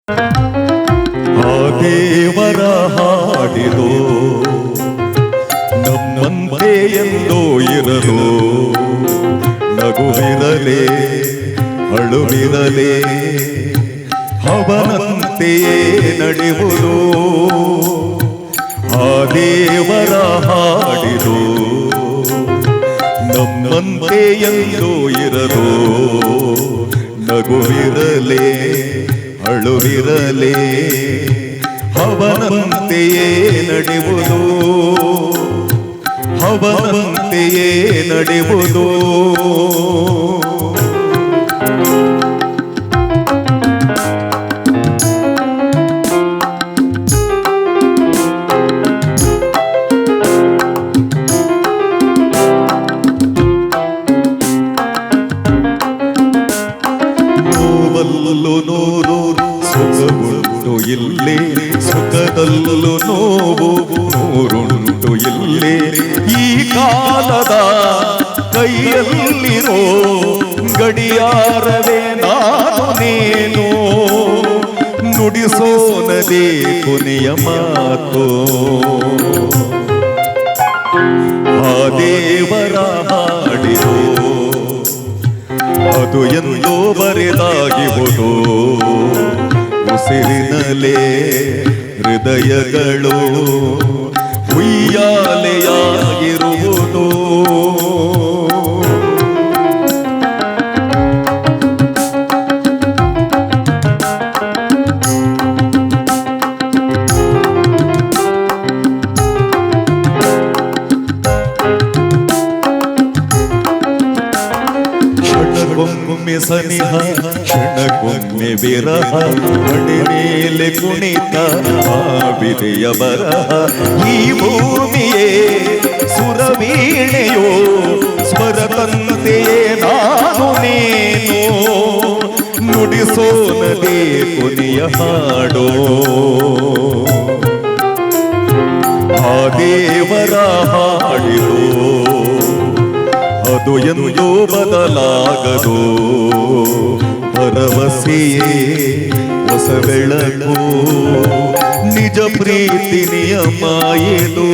ಆ ದೇವರ ಹಾಡಿರೋ ನಮ್ಮಂತೆ ಎಂದೋ ಇರಲು ನಗುವಿರಲೇ ಅಳುವಿರಲೇ ಅವನಂತೆಯೇ ನಡೆಯುವುದು. ಆ ದೇವರ ಹಾಡಿರೋ ನಮ್ಮಂತೆ ಎಂದೋ ಇರಲು ನಗುವಿರಲೇ ಅಳುವಿರಲೇ ಅವನಂತೆಯೇ ನಡೆಯುವುದು. ಅವನಂತೆಯೇ ನಡೆಯುವುದು. ನೋವಲ್ಲೂ ನೂರು ಸುಖವುಂಟು ಇಲ್ಲಿ, ಸುಖದಲ್ಲೂ ನೋವು ನೂರುಂಟು ಇಲ್ಲಿ. ಈ ಕಾಲದ ಕೈಯಲ್ಲಿರೋ ಗಡಿಯಾರವೇ ನಾನು ನೀನು, ನುಡಿಸೋನದೇ ಕೊನೆಯ ಮಾತು. ಆ ದೇವರ ಹಾಡಿರೋ ಅದು ಎಂದೋ ಬರೆದಾಗಿರುವುದು. ಉಸಿರಿನಲೇ ಹೃದಯಗಳು ಉಯ್ಯಾಲೆಯಾಗಿರುವುದು. ಕ್ಷಣಕ್ಕೊಮ್ಮೆ ಸನಿಹ ಕ್ಷಣಕ್ಕೊಮ್ಮೆ ವಿರಹ, ಮಣೆ ಮೇಲೆ ಕುಣಿತ ವಿದೆಯ ಬರಹ. ಈ ಭೂಮಿಯೇ ಸುರವೀಣೆಯೋ ಸ್ವರತಂತೆಯೇ ನಾನು ನೀನು, ನುಡಿಸೋನದೇ ಕೊನೆಯ ಹಾಡೋ. ಆ ದೇವರ ಹಾಡಿರೋ ಅದು ಎಂದೋ ಬದಲಾಗದು. ಭರವಸೆಯೇ ಹೊಸ ಬೆಳಕು, ನಿಜ ಪ್ರೀತಿ ನಿಯಮ ಇದು.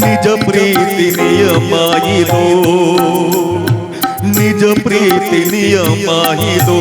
ನಿಜ ಪ್ರೀತಿ ನಿಯಮ ಇದು. ನಿಜ ಪ್ರೀತಿ ನಿಯಮ ಇದು.